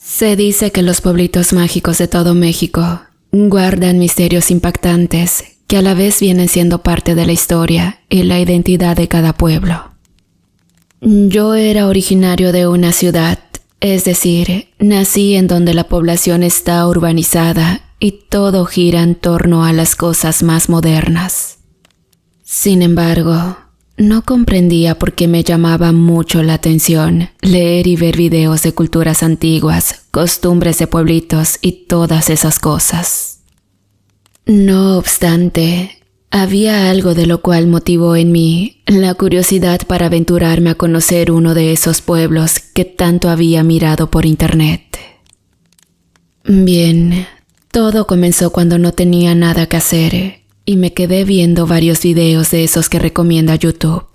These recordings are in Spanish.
Se dice que los pueblitos mágicos de todo México guardan misterios impactantes que a la vez vienen siendo parte de la historia y la identidad de cada pueblo. Yo era originario de una ciudad, es decir, nací en donde la población está urbanizada y todo gira en torno a las cosas más modernas. Sin embargo, no comprendía por qué me llamaba mucho la atención leer y ver videos de culturas antiguas, costumbres de pueblitos y todas esas cosas. No obstante, había algo de lo cual motivó en mí la curiosidad para aventurarme a conocer uno de esos pueblos que tanto había mirado por internet. Bien, todo comenzó cuando no tenía nada que hacer y me quedé viendo varios videos de esos que recomienda YouTube.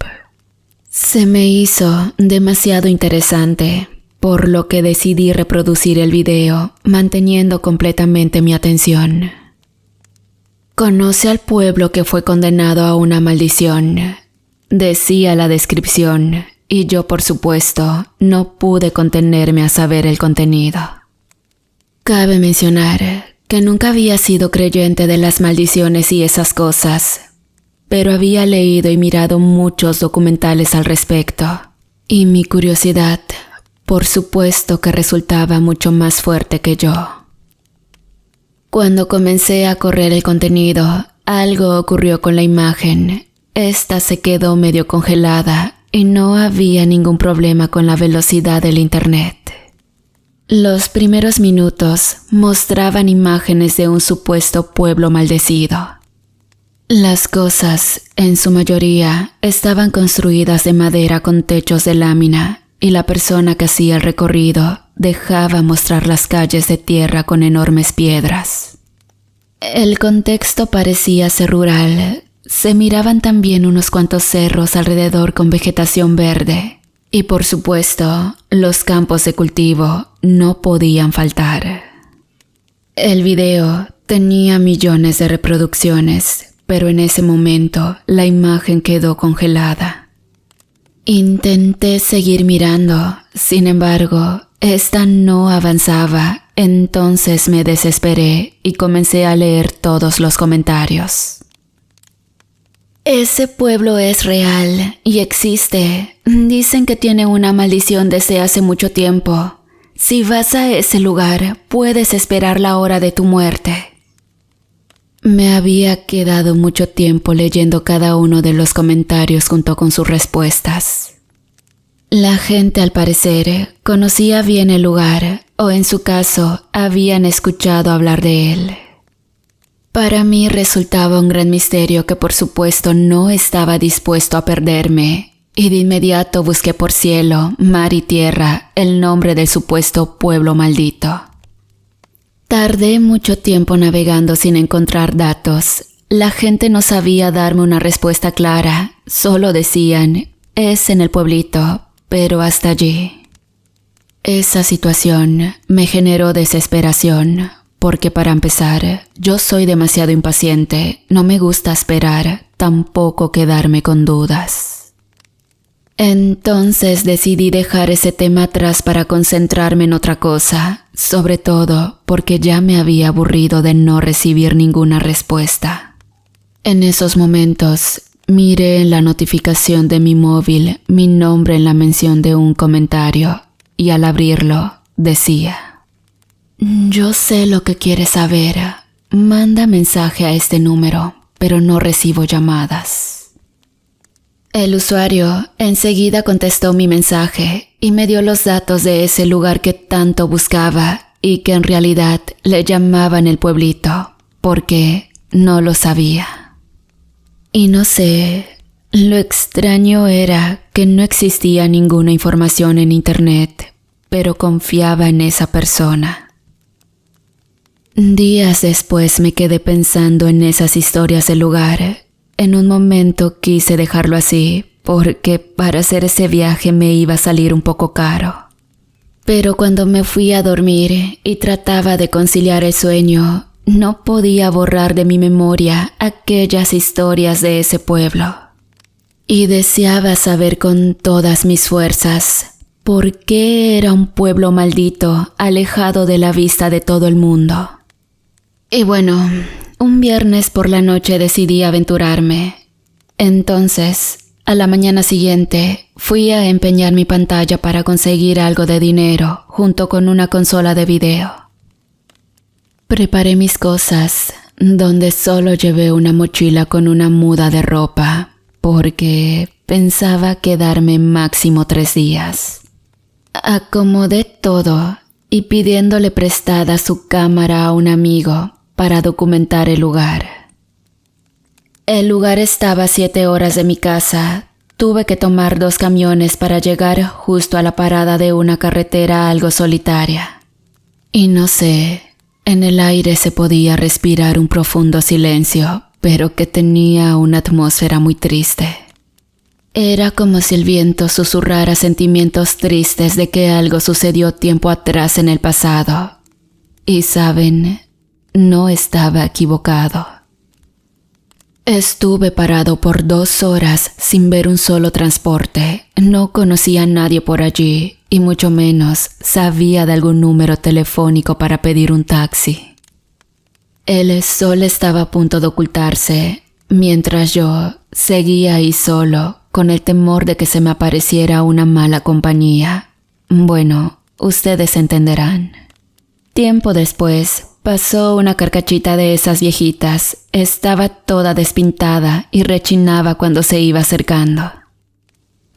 Se me hizo demasiado interesante, por lo que decidí reproducir el video, manteniendo completamente mi atención. Conoce al pueblo que fue condenado a una maldición, decía la descripción, y yo por supuesto no pude contenerme a saber el contenido. Cabe mencionar que nunca había sido creyente de las maldiciones y esas cosas, pero había leído y mirado muchos documentales al respecto, y mi curiosidad, por supuesto que resultaba mucho más fuerte que yo. Cuando comencé a correr el contenido, algo ocurrió con la imagen. Esta se quedó medio congelada y no había ningún problema con la velocidad del internet. Los primeros minutos mostraban imágenes de un supuesto pueblo maldecido. Las cosas, en su mayoría, estaban construidas de madera con techos de lámina y la persona que hacía el recorrido dejaba mostrar las calles de tierra con enormes piedras. El contexto parecía ser rural. Se miraban también unos cuantos cerros alrededor con vegetación verde. Y por supuesto, los campos de cultivo no podían faltar. El video tenía millones de reproducciones, pero en ese momento la imagen quedó congelada. Intenté seguir mirando, sin embargo, esta no avanzaba, entonces me desesperé y comencé a leer todos los comentarios. Ese pueblo es real y existe. Dicen que tiene una maldición desde hace mucho tiempo. Si vas a ese lugar, puedes esperar la hora de tu muerte. Me había quedado mucho tiempo leyendo cada uno de los comentarios junto con sus respuestas. La gente, al parecer, conocía bien el lugar, o en su caso, habían escuchado hablar de él. Para mí resultaba un gran misterio que por supuesto no estaba dispuesto a perderme, y de inmediato busqué por cielo, mar y tierra el nombre del supuesto pueblo maldito. Tardé mucho tiempo navegando sin encontrar datos. La gente no sabía darme una respuesta clara, solo decían, es en el pueblito, pero hasta allí. Esa situación me generó desesperación. Porque para empezar, yo soy demasiado impaciente, no me gusta esperar, tampoco quedarme con dudas. Entonces decidí dejar ese tema atrás para concentrarme en otra cosa, sobre todo porque ya me había aburrido de no recibir ninguna respuesta. En esos momentos, miré en la notificación de mi móvil mi nombre en la mención de un comentario, y al abrirlo, decía: yo sé lo que quieres saber. Manda mensaje a este número, pero no recibo llamadas. El usuario enseguida contestó mi mensaje y me dio los datos de ese lugar que tanto buscaba y que en realidad le llamaban el pueblito, porque no lo sabía. Y no sé, lo extraño era que no existía ninguna información en internet, pero confiaba en esa persona. Días después me quedé pensando en esas historias del lugar. En un momento quise dejarlo así, porque para hacer ese viaje me iba a salir un poco caro. Pero cuando me fui a dormir y trataba de conciliar el sueño, no podía borrar de mi memoria aquellas historias de ese pueblo. Y deseaba saber con todas mis fuerzas, ¿Por qué era un pueblo maldito, alejado de la vista de todo el mundo? Y bueno, un viernes por la noche decidí aventurarme. Entonces, a la mañana siguiente, fui a empeñar mi pantalla para conseguir algo de dinero junto con una consola de video. Preparé mis cosas, donde solo llevé una mochila con una muda de ropa, porque pensaba quedarme máximo 3 días. Acomodé todo y pidiéndole prestada su cámara a un amigo para documentar el lugar. El lugar estaba a 7 horas de mi casa. Tuve que tomar 2 camiones para llegar justo a la parada de una carretera algo solitaria. Y no sé, en el aire se podía respirar un profundo silencio, pero que tenía una atmósfera muy triste. Era como si el viento susurrara sentimientos tristes de que algo sucedió tiempo atrás en el pasado. Y saben, no estaba equivocado. Estuve parado por 2 horas sin ver un solo transporte. No conocía a nadie por allí y mucho menos sabía de algún número telefónico para pedir un taxi. El sol estaba a punto de ocultarse, mientras yo seguía ahí solo, con el temor de que se me apareciera una mala compañía. Bueno, ustedes entenderán. Tiempo después, pasó una carcachita de esas viejitas. Estaba toda despintada y rechinaba cuando se iba acercando.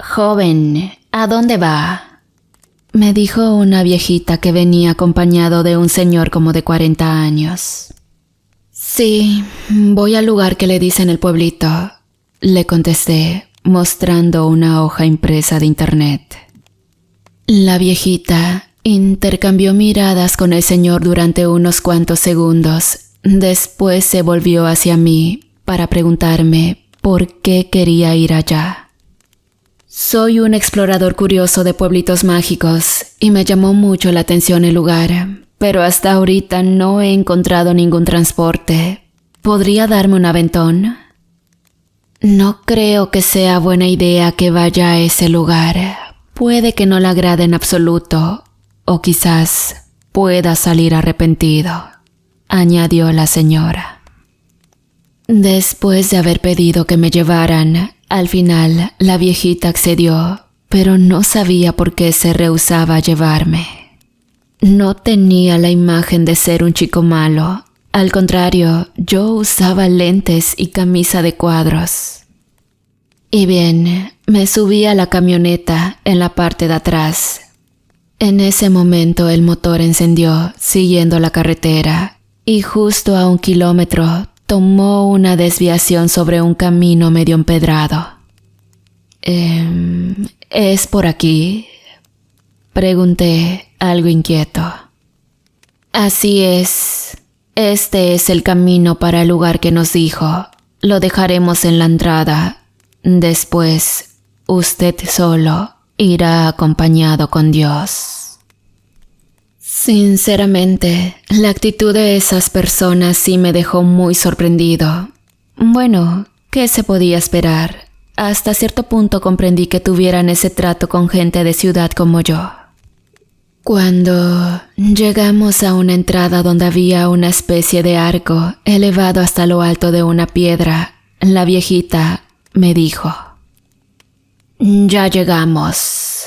«Joven, ¿a dónde va?», me dijo una viejita que venía acompañado de un señor como de 40 años. «Sí, voy al lugar que le dicen el pueblito», le contesté, mostrando una hoja impresa de internet. La viejita intercambió miradas con el señor durante unos cuantos segundos. Después se volvió hacia mí para preguntarme por qué quería ir allá. Soy un explorador curioso de pueblitos mágicos y me llamó mucho la atención el lugar, pero hasta ahorita no he encontrado ningún transporte. ¿Podría darme un aventón? No creo que sea buena idea que vaya a ese lugar. Puede que no le agrade en absoluto, o quizás pueda salir arrepentido, añadió la señora. Después de haber pedido que me llevaran, al final la viejita accedió, pero no sabía por qué se rehusaba a llevarme. No tenía la imagen de ser un chico malo. Al contrario, yo usaba lentes y camisa de cuadros. Y bien, me subí a la camioneta en la parte de atrás. En ese momento el motor encendió siguiendo la carretera y justo a 1 kilómetro tomó una desviación sobre un camino medio empedrado. ¿Es por aquí?, pregunté, algo inquieto. Así es. Este es el camino para el lugar que nos dijo. Lo dejaremos en la entrada. Después, usted solo irá acompañado con Dios. Sinceramente, la actitud de esas personas sí me dejó muy sorprendido. Bueno, ¿qué se podía esperar? Hasta cierto punto comprendí que tuvieran ese trato con gente de ciudad como yo. Cuando llegamos a una entrada donde había una especie de arco elevado hasta lo alto de una piedra, la viejita me dijo: «Ya llegamos»,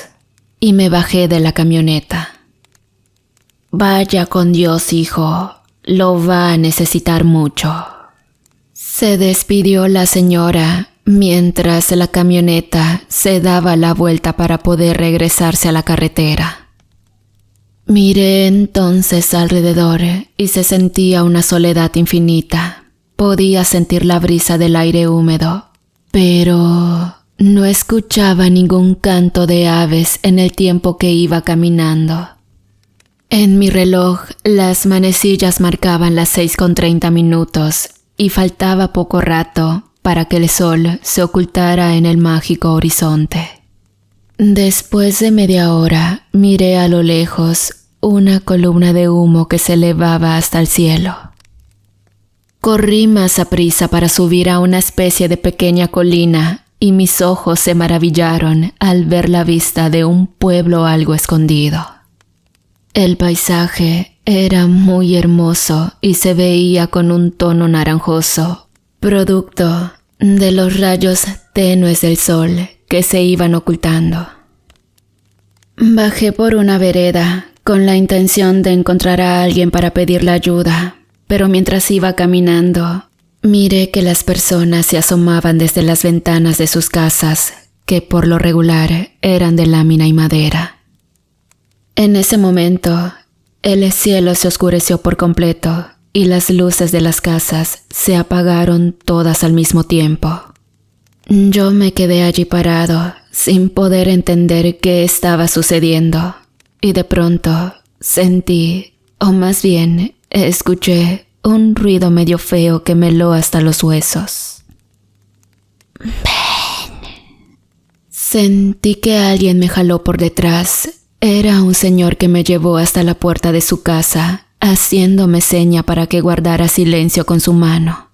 y me bajé de la camioneta. «Vaya con Dios, hijo, lo va a necesitar mucho». Se despidió la señora mientras la camioneta se daba la vuelta para poder regresarse a la carretera. Miré entonces alrededor y se sentía una soledad infinita. Podía sentir la brisa del aire húmedo, pero no escuchaba ningún canto de aves en el tiempo que iba caminando. En mi reloj, las manecillas marcaban las 6:30 y faltaba poco rato para que el sol se ocultara en el mágico horizonte. Después de media hora, miré a lo lejos una columna de humo que se elevaba hasta el cielo. Corrí más aprisa para subir a una especie de pequeña colina y mis ojos se maravillaron al ver la vista de un pueblo algo escondido. El paisaje era muy hermoso y se veía con un tono naranjoso, producto de los rayos tenues del sol que se iban ocultando. Bajé por una vereda con la intención de encontrar a alguien para pedirle ayuda, pero mientras iba caminando, miré que las personas se asomaban desde las ventanas de sus casas, que por lo regular eran de lámina y madera. En ese momento, el cielo se oscureció por completo y las luces de las casas se apagaron todas al mismo tiempo. Yo me quedé allí parado, sin poder entender qué estaba sucediendo, y de pronto sentí, o más bien escuché, un ruido medio feo que me heló hasta los huesos. ¡Ven! Sentí que alguien me jaló por detrás. Era un señor que me llevó hasta la puerta de su casa, haciéndome seña para que guardara silencio con su mano.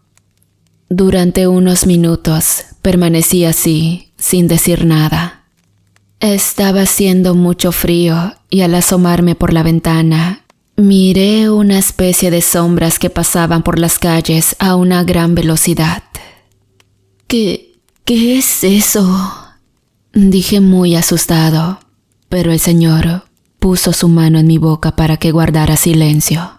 Durante unos minutos permanecí así, sin decir nada. Estaba haciendo mucho frío y al asomarme por la ventana, miré una especie de sombras que pasaban por las calles a una gran velocidad. ¿Qué es eso?, dije muy asustado, pero el señor puso su mano en mi boca para que guardara silencio.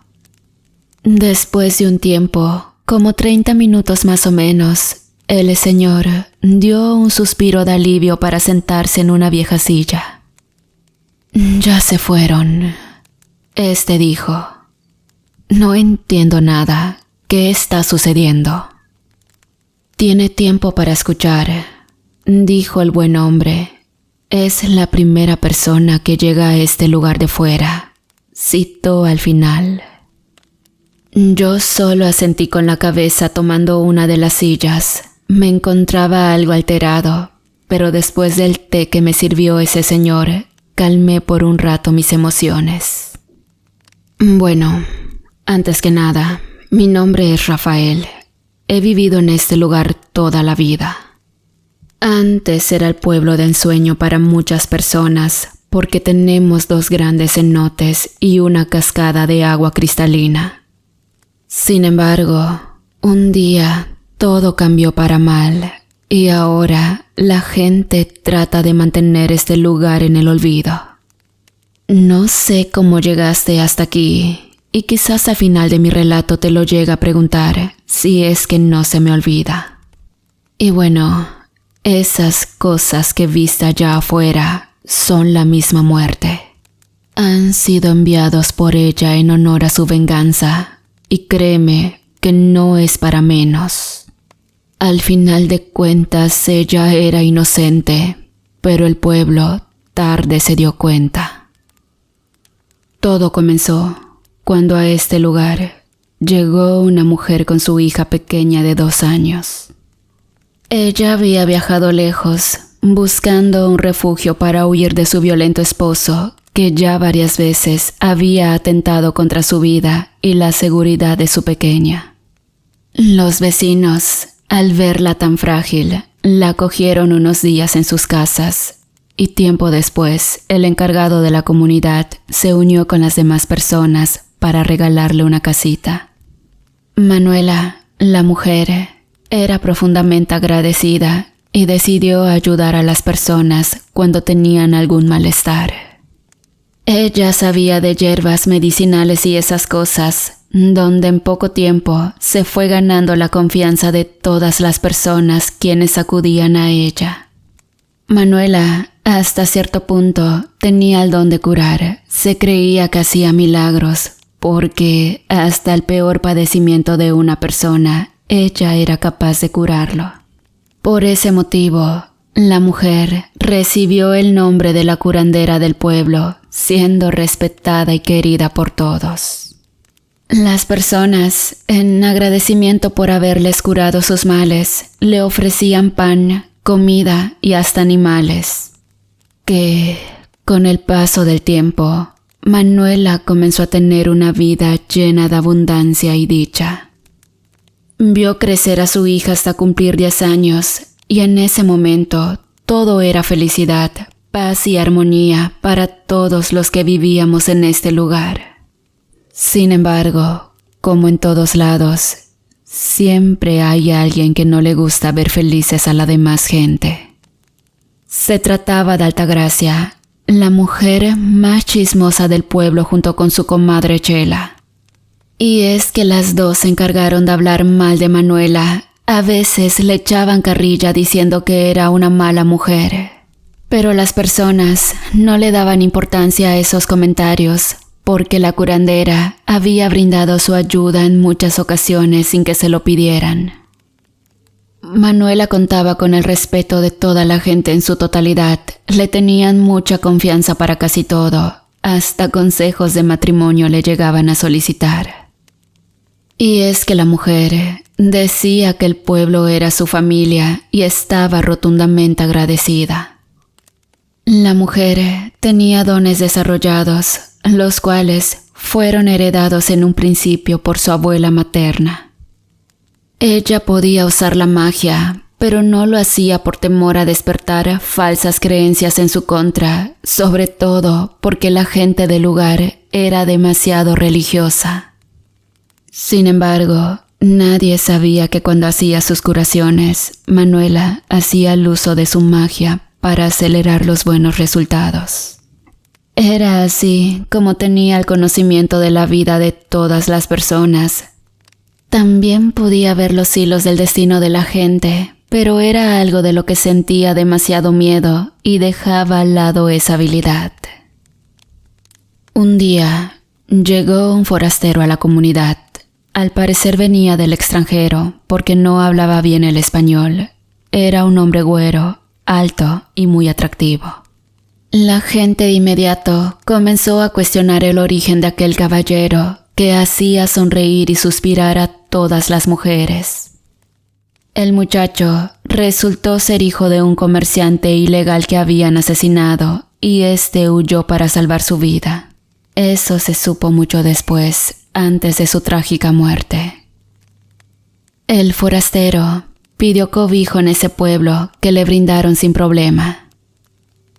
Después de un tiempo, como 30 minutos más o menos, el señor dio un suspiro de alivio para sentarse en una vieja silla. «Ya se fueron», dijo. «No entiendo nada. ¿Qué está sucediendo?» «Tiene tiempo para escuchar», dijo el buen hombre. «Es la primera persona que llega a este lugar de fuera», citó al final. Yo solo asentí con la cabeza tomando una de las sillas. Me encontraba algo alterado, pero después del té que me sirvió ese señor, calmé por un rato mis emociones. Bueno, antes que nada, mi nombre es Rafael. He vivido en este lugar toda la vida. Antes era el pueblo de ensueño para muchas personas, porque tenemos 2 grandes cenotes y una cascada de agua cristalina. Sin embargo, un día todo cambió para mal y ahora la gente trata de mantener este lugar en el olvido. No sé cómo llegaste hasta aquí y quizás al final de mi relato te lo llegue a preguntar si es que no se me olvida. Y bueno, esas cosas que viste allá afuera son la misma muerte. Han sido enviados por ella en honor a su venganza. Y créeme que no es para menos. Al final de cuentas ella era inocente, pero el pueblo tarde se dio cuenta. Todo comenzó cuando a este lugar llegó una mujer con su hija pequeña de 2 años. Ella había viajado lejos, buscando un refugio para huir de su violento esposo, que ya varias veces había atentado contra su vida y la seguridad de su pequeña. Los vecinos, al verla tan frágil, la acogieron unos días en sus casas, y tiempo después, el encargado de la comunidad se unió con las demás personas para regalarle una casita. Manuela, la mujer, era profundamente agradecida y decidió ayudar a las personas cuando tenían algún malestar. Ella sabía de hierbas medicinales y esas cosas, donde en poco tiempo se fue ganando la confianza de todas las personas quienes acudían a ella. Manuela, hasta cierto punto, tenía el don de curar. Se creía que hacía milagros, porque hasta el peor padecimiento de una persona, ella era capaz de curarlo. Por ese motivo, la mujer recibió el nombre de la curandera del pueblo, siendo respetada y querida por todos. Las personas, en agradecimiento por haberles curado sus males, le ofrecían pan, comida y hasta animales. Que, con el paso del tiempo, Manuela comenzó a tener una vida llena de abundancia y dicha. Vio crecer a su hija hasta cumplir 10 años y en ese momento todo era felicidad, paz y armonía para todos los que vivíamos en este lugar. Sin embargo, como en todos lados, siempre hay alguien que no le gusta ver felices a la demás gente. Se trataba de Altagracia, la mujer más chismosa del pueblo junto con su comadre Chela. Y es que las dos se encargaron de hablar mal de Manuela. A veces le echaban carrilla diciendo que era una mala mujer. Pero las personas no le daban importancia a esos comentarios, porque la curandera había brindado su ayuda en muchas ocasiones sin que se lo pidieran. Manuela contaba con el respeto de toda la gente en su totalidad. Le tenían mucha confianza para casi todo. Hasta consejos de matrimonio le llegaban a solicitar. Y es que la mujer decía que el pueblo era su familia y estaba rotundamente agradecida. La mujer tenía dones desarrollados, los cuales fueron heredados en un principio por su abuela materna. Ella podía usar la magia, pero no lo hacía por temor a despertar falsas creencias en su contra, sobre todo porque la gente del lugar era demasiado religiosa. Sin embargo, nadie sabía que cuando hacía sus curaciones, Manuela hacía el uso de su magia para acelerar los buenos resultados. Era así como tenía el conocimiento de la vida de todas las personas. También podía ver los hilos del destino de la gente, pero era algo de lo que sentía demasiado miedo y dejaba al lado esa habilidad. Un día, llegó un forastero a la comunidad. Al parecer venía del extranjero, porque no hablaba bien el español. Era un hombre güero, alto y muy atractivo. La gente de inmediato comenzó a cuestionar el origen de aquel caballero, que hacía sonreír y suspirar a todas las mujeres. El muchacho resultó ser hijo de un comerciante ilegal que habían asesinado y este huyó para salvar su vida. Eso se supo mucho después, antes de su trágica muerte. El forastero pidió cobijo en ese pueblo que le brindaron sin problema.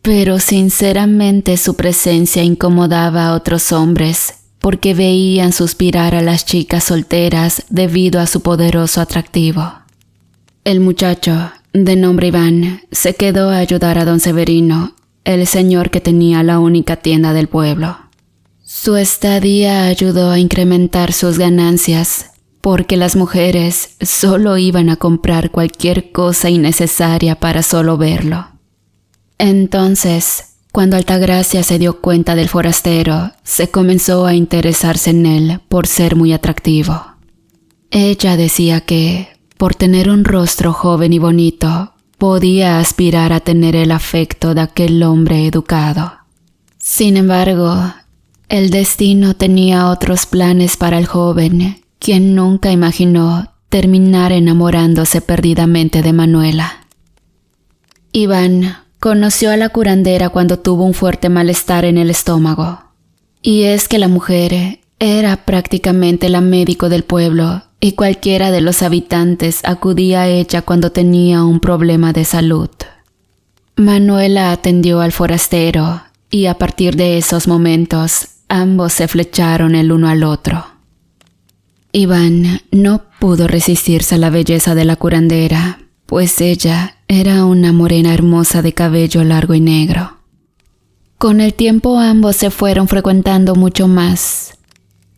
Pero sinceramente su presencia incomodaba a otros hombres, porque veían suspirar a las chicas solteras debido a su poderoso atractivo. El muchacho, de nombre Iván, se quedó a ayudar a don Severino, el señor que tenía la única tienda del pueblo. Su estadía ayudó a incrementar sus ganancias, porque las mujeres solo iban a comprar cualquier cosa innecesaria para solo verlo. Entonces, cuando Altagracia se dio cuenta del forastero, se comenzó a interesarse en él por ser muy atractivo. Ella decía que, por tener un rostro joven y bonito, podía aspirar a tener el afecto de aquel hombre educado. Sin embargo, el destino tenía otros planes para el joven, quien nunca imaginó terminar enamorándose perdidamente de Manuela. Iván conoció a la curandera cuando tuvo un fuerte malestar en el estómago. Y es que la mujer era prácticamente la médico del pueblo y cualquiera de los habitantes acudía a ella cuando tenía un problema de salud. Manuela atendió al forastero y a partir de esos momentos ambos se flecharon el uno al otro. Iván no pudo resistirse a la belleza de la curandera, pues ella era una morena hermosa de cabello largo y negro. Con el tiempo ambos se fueron frecuentando mucho más.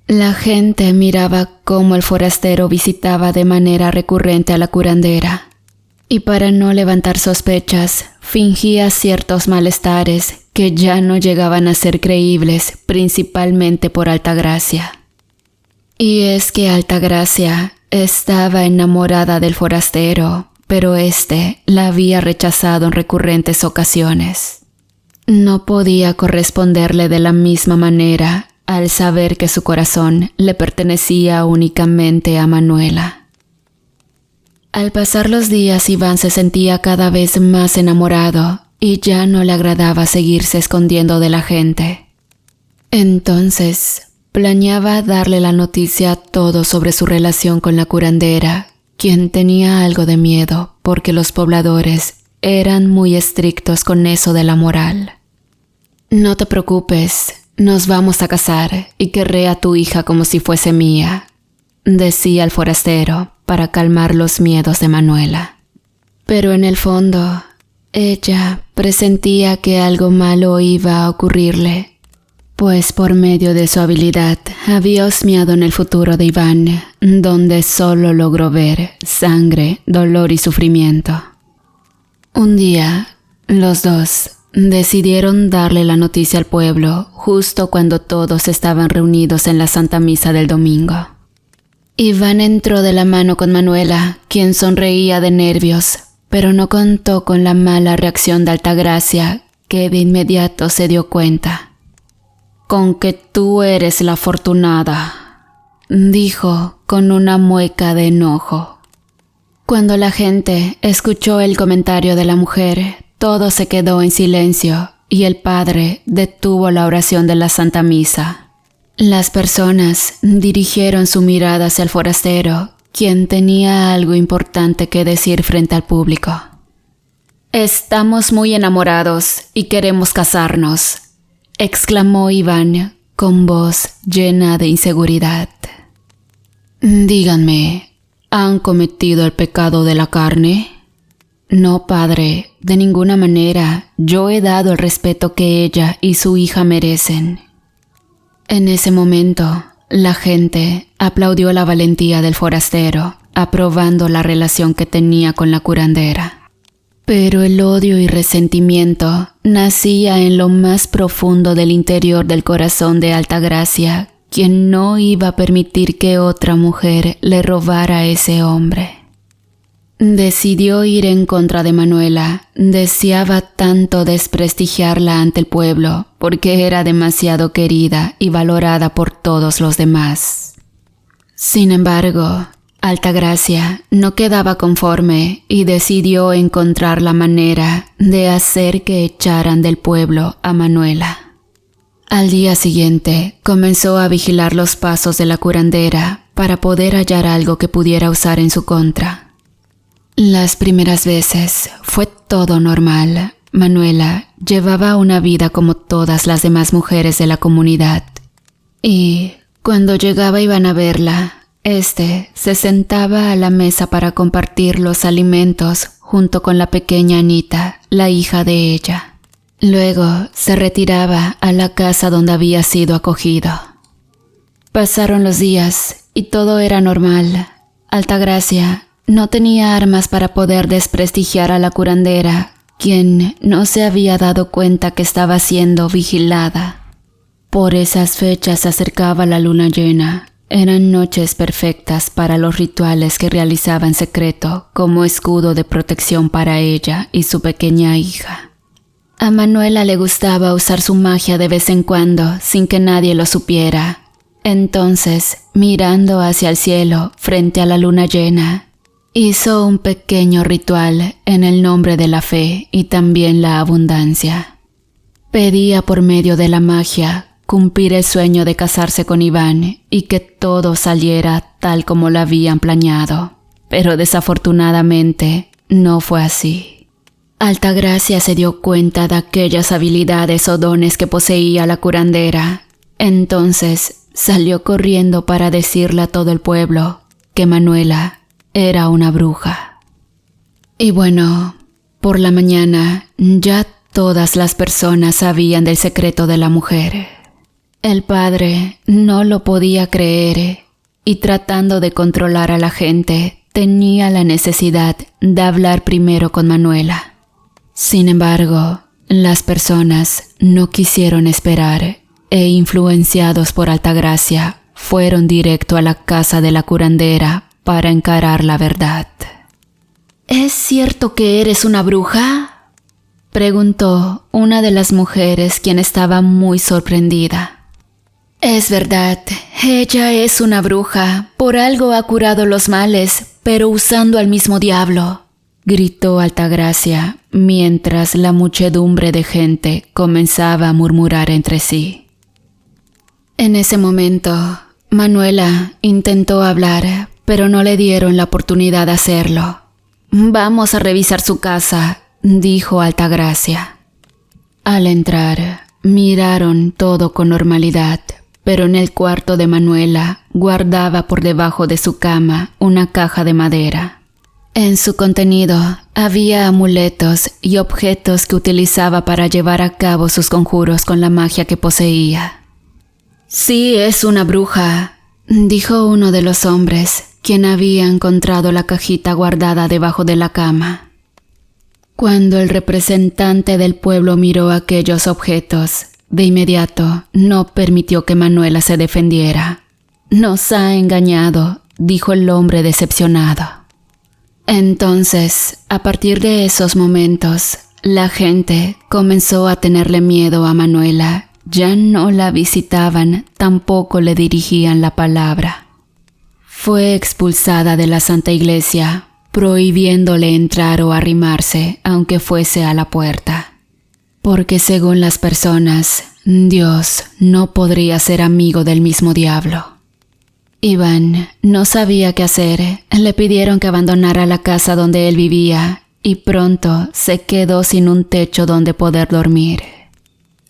La gente miraba cómo el forastero visitaba de manera recurrente a la curandera, y para no levantar sospechas, fingía ciertos malestares que ya no llegaban a ser creíbles, principalmente por Altagracia. Y es que Altagracia estaba enamorada del forastero, pero éste la había rechazado en recurrentes ocasiones. No podía corresponderle de la misma manera al saber que su corazón le pertenecía únicamente a Manuela. Al pasar los días, Iván se sentía cada vez más enamorado y ya no le agradaba seguirse escondiendo de la gente. Entonces, planeaba darle la noticia a todos sobre su relación con la curandera, quien tenía algo de miedo porque los pobladores eran muy estrictos con eso de la moral. «No te preocupes, nos vamos a casar y querré a tu hija como si fuese mía», decía el forastero para calmar los miedos de Manuela. Pero en el fondo, ella presentía que algo malo iba a ocurrirle, pues por medio de su habilidad había husmeado en el futuro de Iván, donde solo logró ver sangre, dolor y sufrimiento. Un día, los dos decidieron darle la noticia al pueblo justo cuando todos estaban reunidos en la Santa Misa del domingo. Iván entró de la mano con Manuela, quien sonreía de nervios, pero no contó con la mala reacción de Altagracia, que de inmediato se dio cuenta. «Con que tú eres la afortunada», dijo con una mueca de enojo. Cuando la gente escuchó el comentario de la mujer, todo se quedó en silencio y el padre detuvo la oración de la Santa Misa. Las personas dirigieron su mirada hacia el forastero, quien tenía algo importante que decir frente al público. «Estamos muy enamorados y queremos casarnos», exclamó Iván con voz llena de inseguridad. «Díganme, ¿han cometido el pecado de la carne?» «No, padre, de ninguna manera. Yo he dado el respeto que ella y su hija merecen». En ese momento, la gente aplaudió la valentía del forastero, aprobando la relación que tenía con la curandera. Pero el odio y resentimiento nacía en lo más profundo del interior del corazón de Altagracia, quien no iba a permitir que otra mujer le robara a ese hombre. Decidió ir en contra de Manuela. Deseaba tanto desprestigiarla ante el pueblo porque era demasiado querida y valorada por todos los demás. Sin embargo, Altagracia no quedaba conforme y decidió encontrar la manera de hacer que echaran del pueblo a Manuela. Al día siguiente, comenzó a vigilar los pasos de la curandera para poder hallar algo que pudiera usar en su contra. Las primeras veces fue todo normal. Manuela llevaba una vida como todas las demás mujeres de la comunidad. Y cuando llegaba Iván a verla, se sentaba a la mesa para compartir los alimentos junto con la pequeña Anita, la hija de ella. Luego se retiraba a la casa donde había sido acogido. Pasaron los días y todo era normal. Altagracia no tenía armas para poder desprestigiar a la curandera, quien no se había dado cuenta que estaba siendo vigilada. Por esas fechas se acercaba la luna llena. Eran noches perfectas para los rituales que realizaba en secreto como escudo de protección para ella y su pequeña hija. A Manuela le gustaba usar su magia de vez en cuando sin que nadie lo supiera. Entonces, mirando hacia el cielo frente a la luna llena, hizo un pequeño ritual en el nombre de la fe y también la abundancia. Pedía por medio de la magia cumplir el sueño de casarse con Iván y que todo saliera tal como lo habían planeado. Pero desafortunadamente no fue así. Altagracia se dio cuenta de aquellas habilidades o dones que poseía la curandera. Entonces salió corriendo para decirle a todo el pueblo que Manuela era una bruja. Y bueno, por la mañana ya todas las personas sabían del secreto de la mujer. El padre no lo podía creer y tratando de controlar a la gente, tenía la necesidad de hablar primero con Manuela. Sin embargo, las personas no quisieron esperar e influenciados por Altagracia, fueron directo a la casa de la curandera para encarar la verdad. ¿Es cierto que eres una bruja?, preguntó una de las mujeres, quien estaba muy sorprendida. Es verdad, ella es una bruja, por algo ha curado los males, pero usando al mismo diablo, gritó Altagracia, mientras la muchedumbre de gente comenzaba a murmurar entre sí. En ese momento, Manuela intentó hablar, pero no le dieron la oportunidad de hacerlo. «Vamos a revisar su casa», dijo Altagracia. Al entrar, miraron todo con normalidad, pero en el cuarto de Manuela guardaba por debajo de su cama una caja de madera. En su contenido había amuletos y objetos que utilizaba para llevar a cabo sus conjuros con la magia que poseía. «Sí, es una bruja», dijo uno de los hombres, quien había encontrado la cajita guardada debajo de la cama. Cuando el representante del pueblo miró aquellos objetos, de inmediato no permitió que Manuela se defendiera. «Nos ha engañado», dijo el hombre decepcionado. Entonces, a partir de esos momentos, la gente comenzó a tenerle miedo a Manuela. Ya no la visitaban, tampoco le dirigían la palabra. Fue expulsada de la Santa Iglesia, prohibiéndole entrar o arrimarse, aunque fuese a la puerta. Porque según las personas, Dios no podría ser amigo del mismo diablo. Iván no sabía qué hacer. Le pidieron que abandonara la casa donde él vivía y pronto se quedó sin un techo donde poder dormir.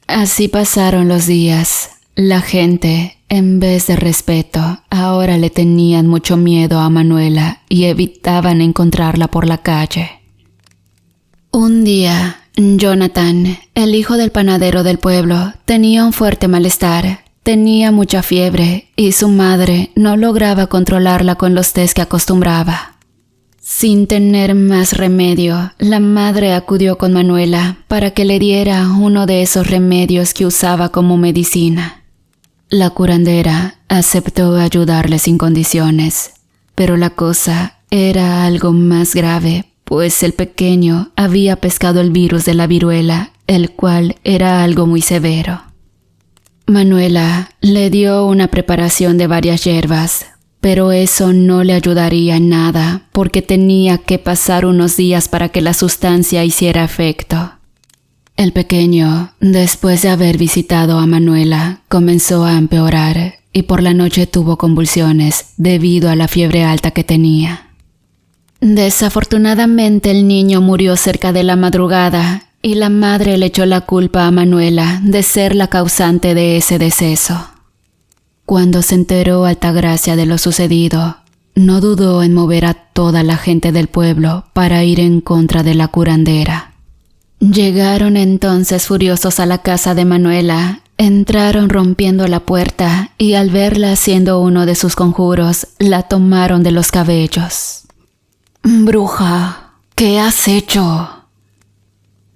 Así pasaron los días. La gente, en vez de respeto, ahora le tenían mucho miedo a Manuela y evitaban encontrarla por la calle. Un día, Jonathan, el hijo del panadero del pueblo, tenía un fuerte malestar. Tenía mucha fiebre y su madre no lograba controlarla con los tés que acostumbraba. Sin tener más remedio, la madre acudió con Manuela para que le diera uno de esos remedios que usaba como medicina. La curandera aceptó ayudarle sin condiciones, pero la cosa era algo más grave, pues el pequeño había pescado el virus de la viruela, el cual era algo muy severo. Manuela le dio una preparación de varias hierbas, pero eso no le ayudaría en nada porque tenía que pasar unos días para que la sustancia hiciera efecto. El pequeño, después de haber visitado a Manuela, comenzó a empeorar y por la noche tuvo convulsiones debido a la fiebre alta que tenía. Desafortunadamente el niño murió cerca de la madrugada y la madre le echó la culpa a Manuela de ser la causante de ese deceso. Cuando se enteró Altagracia de lo sucedido, no dudó en mover a toda la gente del pueblo para ir en contra de la curandera. Llegaron entonces furiosos a la casa de Manuela, entraron rompiendo la puerta y al verla haciendo uno de sus conjuros, la tomaron de los cabellos. «Bruja, ¿qué has hecho?».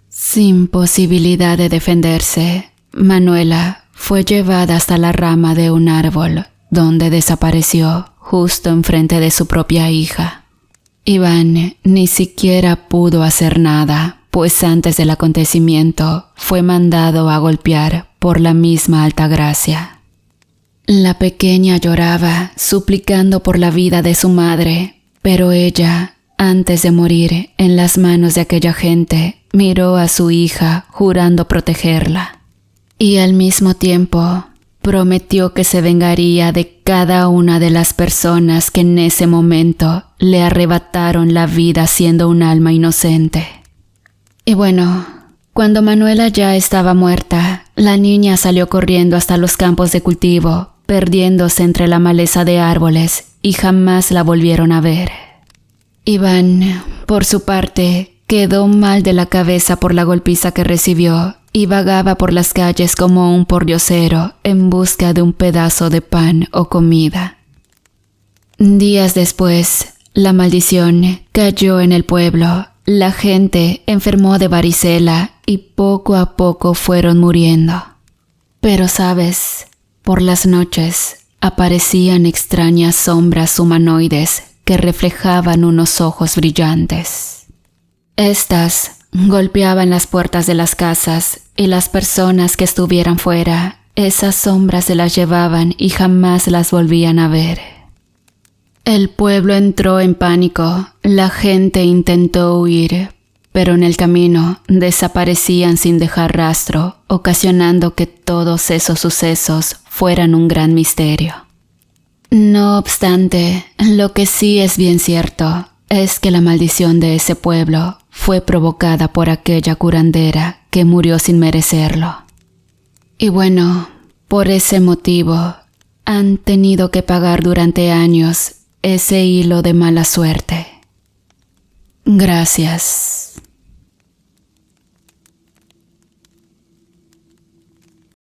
Sin posibilidad de defenderse, Manuela fue llevada hasta la rama de un árbol, donde desapareció justo enfrente de su propia hija. Iván ni siquiera pudo hacer nada, pues antes del acontecimiento fue mandado a golpear por la misma Altagracia. La pequeña lloraba, suplicando por la vida de su madre, pero ella, antes de morir en las manos de aquella gente, miró a su hija jurando protegerla. Y al mismo tiempo, prometió que se vengaría de cada una de las personas que en ese momento le arrebataron la vida siendo un alma inocente. Y bueno, cuando Manuela ya estaba muerta, la niña salió corriendo hasta los campos de cultivo, perdiéndose entre la maleza de árboles, y jamás la volvieron a ver. Iván, por su parte, quedó mal de la cabeza por la golpiza que recibió y vagaba por las calles como un pordiosero en busca de un pedazo de pan o comida. Días después, la maldición cayó en el pueblo. La gente enfermó de varicela y poco a poco fueron muriendo. Pero sabes, por las noches aparecían extrañas sombras humanoides que reflejaban unos ojos brillantes. Estas golpeaban las puertas de las casas y las personas que estuvieran fuera, esas sombras se las llevaban y jamás las volvían a ver. El pueblo entró en pánico, la gente intentó huir, pero en el camino desaparecían sin dejar rastro, ocasionando que todos esos sucesos fueran un gran misterio. No obstante, lo que sí es bien cierto es que la maldición de ese pueblo fue provocada por aquella curandera que murió sin merecerlo. Y bueno, por ese motivo, han tenido que pagar durante años ese hilo de mala suerte. Gracias.